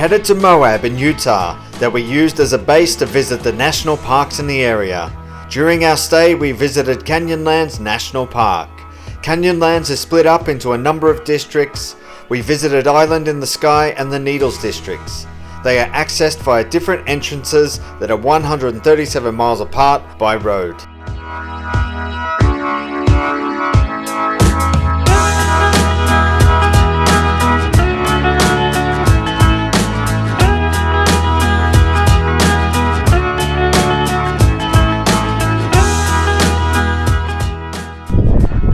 headed to Moab in Utah that we used as a base to visit the national parks in the area. During our stay, we visited Canyonlands National Park. Canyonlands is split up into a number of districts. We visited Island in the Sky and the Needles districts. They are accessed via different entrances that are 137 miles apart by road.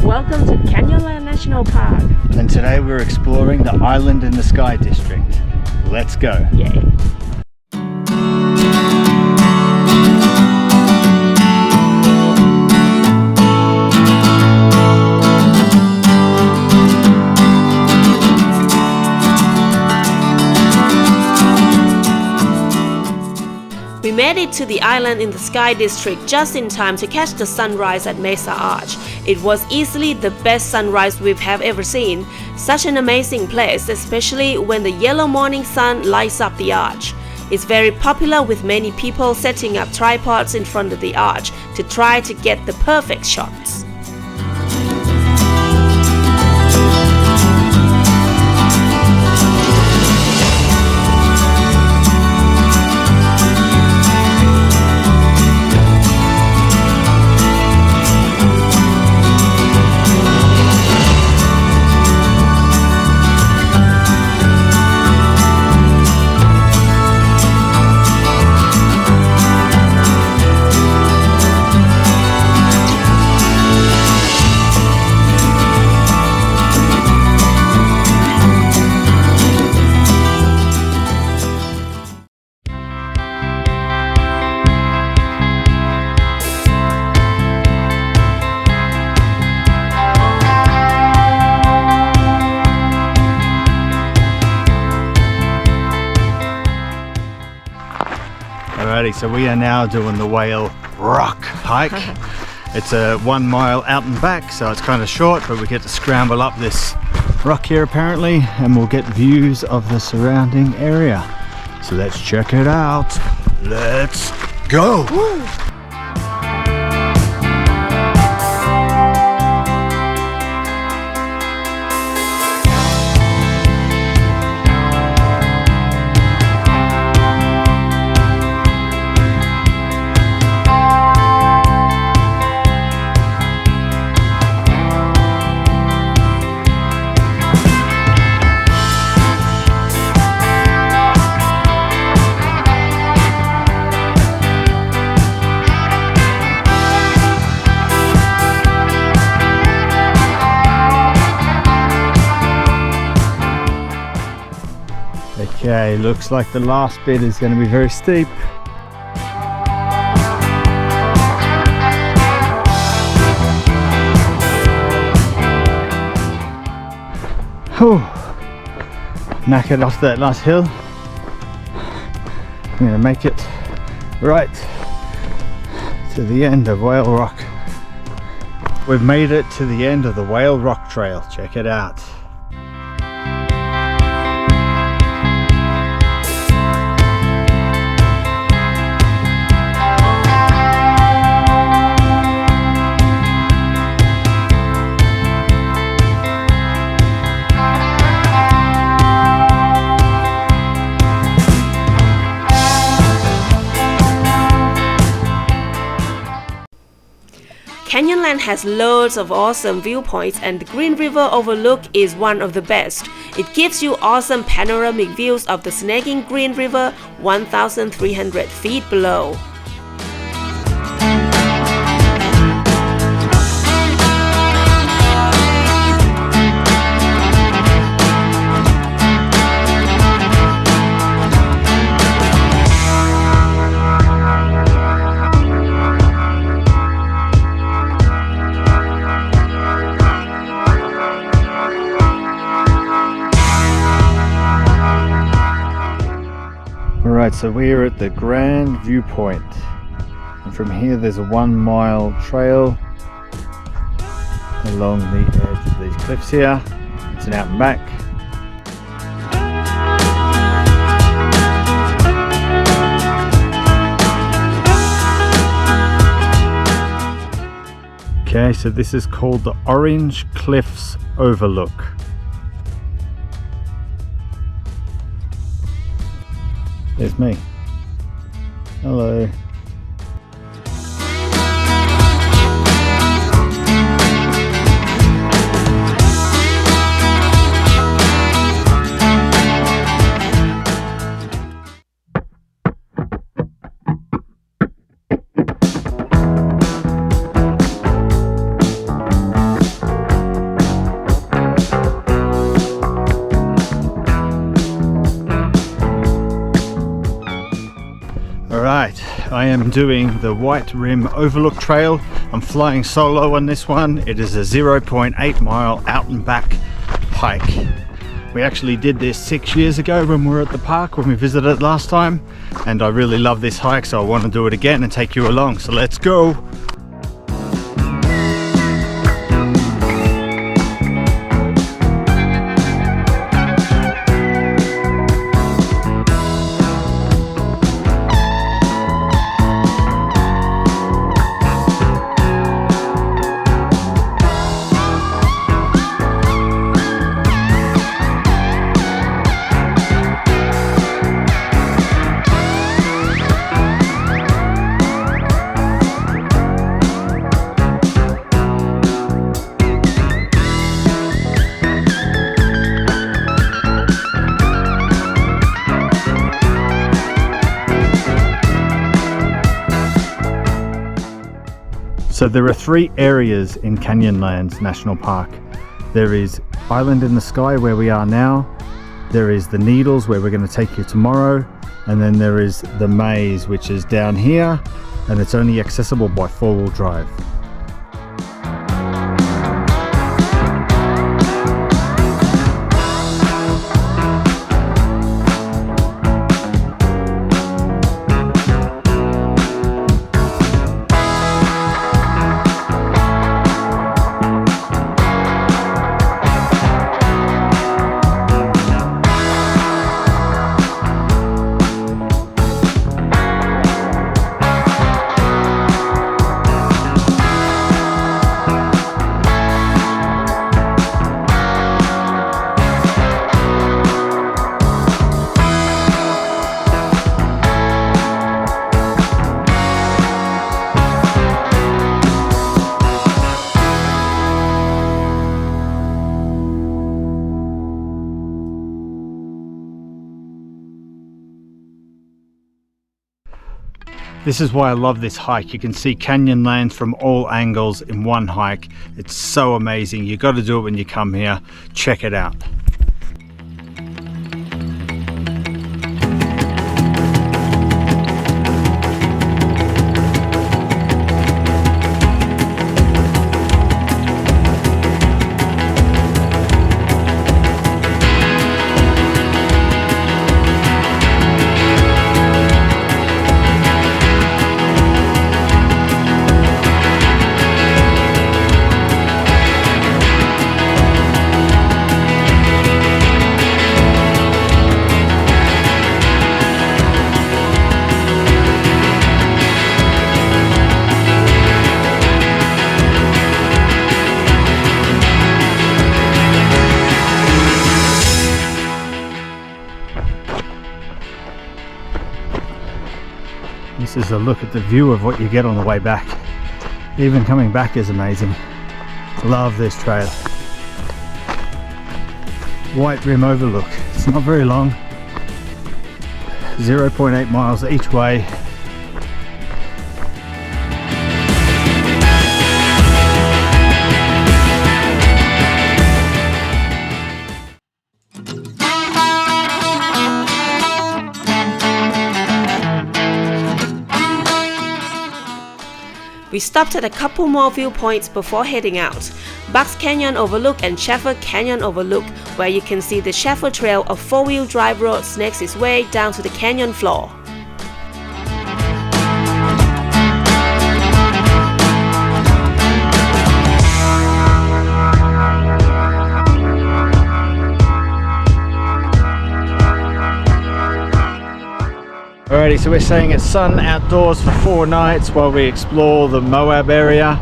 Welcome to Canyonlands National Park. And today we're exploring the Island in the Sky district. Let's go. Yay. We made it to the Island in the Sky district just in time to catch the sunrise at Mesa Arch. It was easily the best sunrise we've ever seen. Such an amazing place, especially when the yellow morning sun lights up the arch. It's very popular with many people setting up tripods in front of the arch to try to get the perfect shots. Alrighty, so we are now doing the Whale Rock hike. It's a 1 mile out and back, so it's kind of short, but we get to scramble up this rock here apparently, and we'll get views of the surrounding area. So let's check it out. Let's go! Woo. Okay, looks like the last bit is going to be very steep. Whew. Knackered off that last hill. I'm going to make it right to the end of Whale Rock. We've made it to the end of the Whale Rock Trail. Check it out. Canyonland has loads of awesome viewpoints, and the Green River Overlook is one of the best. It gives you awesome panoramic views of the snagging Green River 1,300 feet below. Alright, so we are at the Grand Viewpoint, and from here there's a 1 mile trail along the edge of these cliffs here. It's an out and back. Okay, so this is called the Orange Cliffs Overlook. There's me. Hello. Alright, I am doing the White Rim Overlook Trail. I'm flying solo on this one. It is a 0.8 mile out and back hike. We actually did this 6 years ago when we were at the park, when we visited last time, and I really love this hike, so I want to do it again and take you along, so let's go! So there are 3 areas in Canyonlands National Park. There is Island in the Sky, where we are now. There is the Needles, where we're going to take you tomorrow. And then there is the Maze, which is down here, and it's only accessible by 4-wheel drive. This is why I love this hike. You can see Canyonlands from all angles in one hike. It's so amazing. You got to do it when you come here. Check it out. This is a look at the view of what you get on the way back. Even coming back is amazing. Love this trail. White Rim Overlook. It's not very long. 0.8 miles each way. We stopped at a couple more viewpoints before heading out. Bucks Canyon Overlook and Shafer Canyon Overlook, where you can see the Shafer Trail, a 4-wheel drive road snakes its way down to the canyon floor. Alrighty, so we're staying at Sun Outdoors for 4 nights while we explore the Moab area.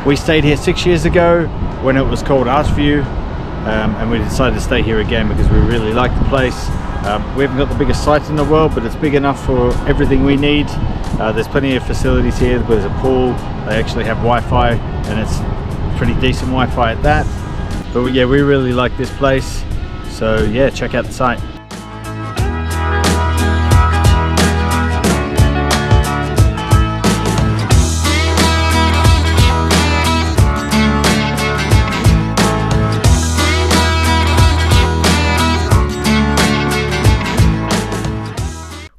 We stayed here 6 years ago when it was called Archview, and we decided to stay here again because we really like the place. We haven't got the biggest site in the world, but it's big enough for everything we need. There's plenty of facilities here. There's a pool, they actually have Wi-Fi, and it's pretty decent Wi-Fi at that. But yeah, we really like this place, so yeah, check out the site.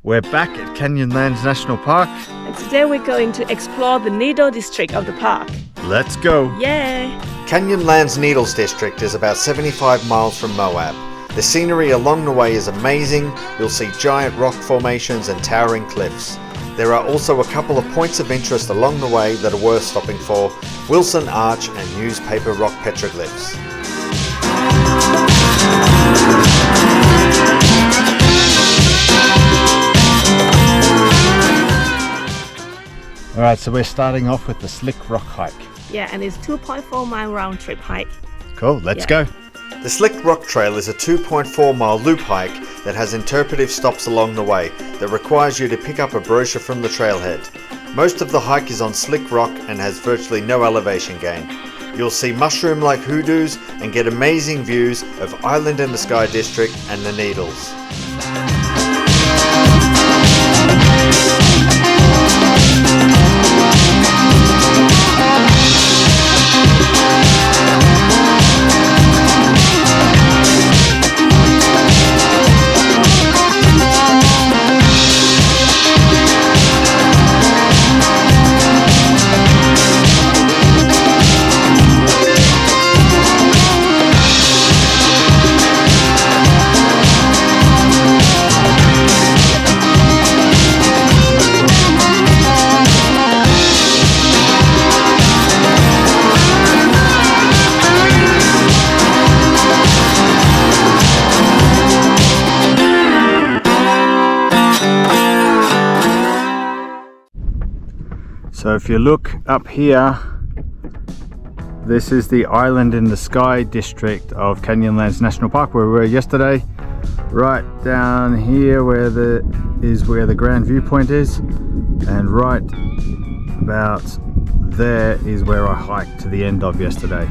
We're back at Canyonlands National Park. And today we're going to explore the Needle district of the park. Let's go! Yay! Canyonlands Needles District is about 75 miles from Moab. The scenery along the way is amazing. You'll see giant rock formations and towering cliffs. There are also a couple of points of interest along the way that are worth stopping for: Mesa Arch and newspaper rock petroglyphs. Alright, so we're starting off with the Slickrock hike. Yeah, and it's 2.4 mile round trip hike. Cool, let's go. The Slickrock Trail is a 2.4 mile loop hike that has interpretive stops along the way that requires you to pick up a brochure from the trailhead. Most of the hike is on slick rock and has virtually no elevation gain. You'll see mushroom-like hoodoos and get amazing views of Island in the Sky District and the Needles. So if you look up here, this is the Island in the Sky district of Canyonlands National Park, where we were yesterday. Right down here where the grand viewpoint is, and right about there is where I hiked to the end of yesterday.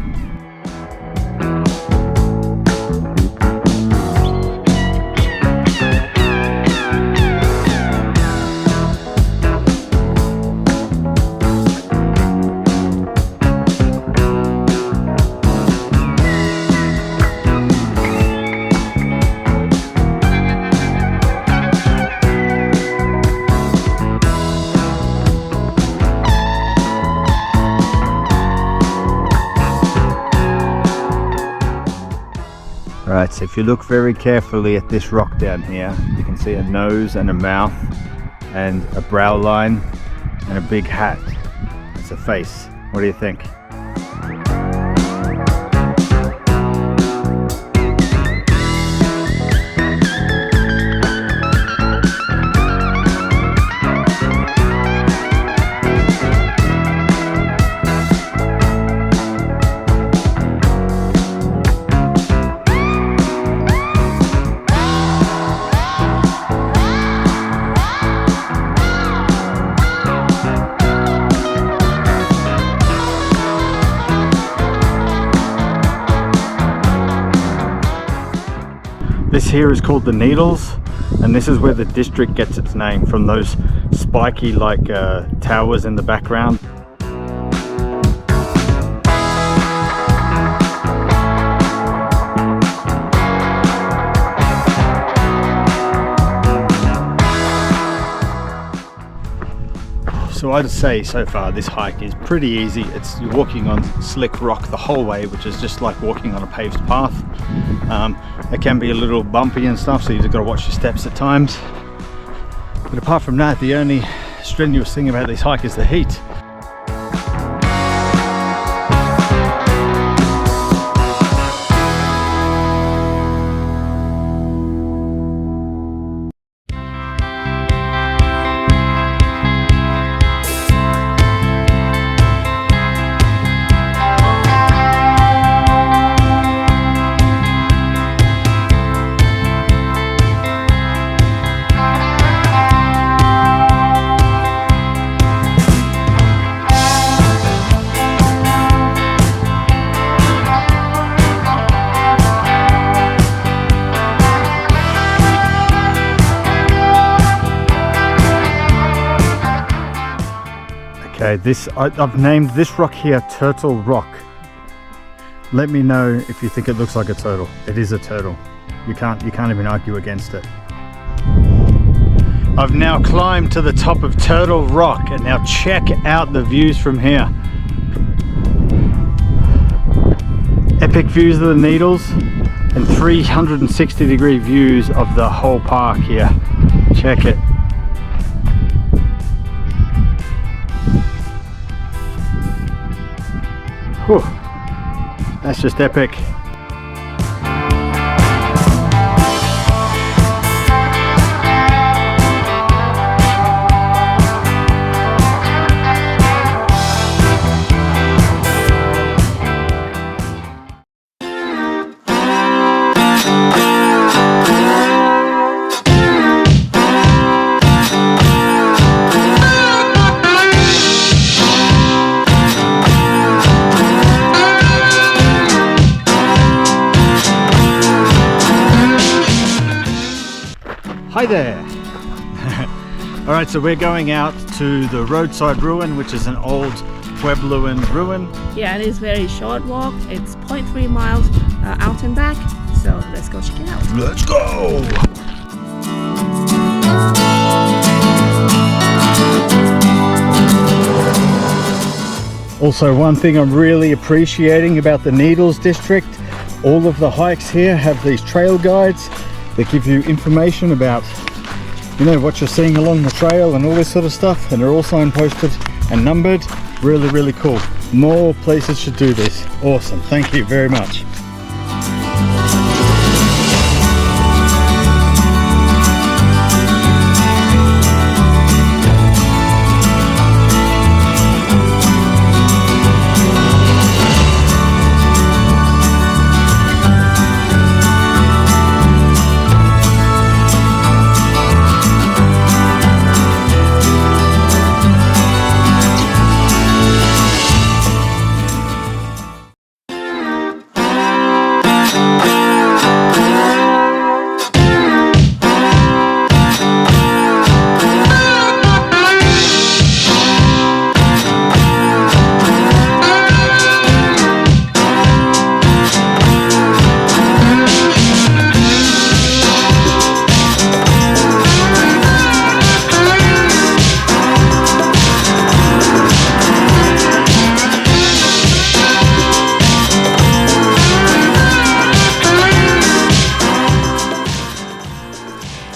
Right, so if you look very carefully at this rock down here, you can see a nose and a mouth and a brow line and a big hat. It's a face. What do you think? This here is called the Needles, and this is where the district gets its name, from those spiky like towers in the background. So I'd say so far this hike is pretty easy. You're walking on slick rock the whole way, which is just like walking on a paved path. It can be a little bumpy and stuff, so you've got to watch your steps at times. But apart from that, the only strenuous thing about this hike is the heat. Okay, I've named this rock here Turtle Rock. Let me know if you think it looks like a turtle. It is a turtle. You can't even argue against it. I've now climbed to the top of Turtle Rock, and now check out the views from here. Epic views of the Needles and 360-degree views of the whole park here. Check it. Whew. That's just epic. Hi there! Alright, so we're going out to the Roadside Ruin, which is an old Puebloan ruin. Yeah, it is very short walk. It's 0.3 miles out and back. So let's go check it out. Let's go! Also, one thing I'm really appreciating about the Needles district, all of the hikes here have these trail guides that give you information about, you know, what you're seeing along the trail and all this sort of stuff, and they're all signposted and numbered. Really, really cool. More places should do this. Awesome. Thank you very much.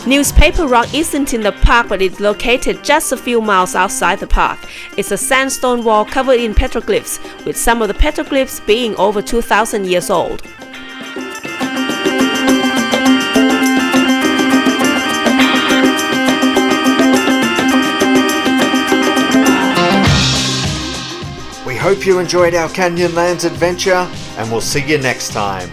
Newspaper Rock isn't in the park, but it's located just a few miles outside the park. It's a sandstone wall covered in petroglyphs, with some of the petroglyphs being over 2,000 years old. We hope you enjoyed our Canyonlands adventure, and we'll see you next time.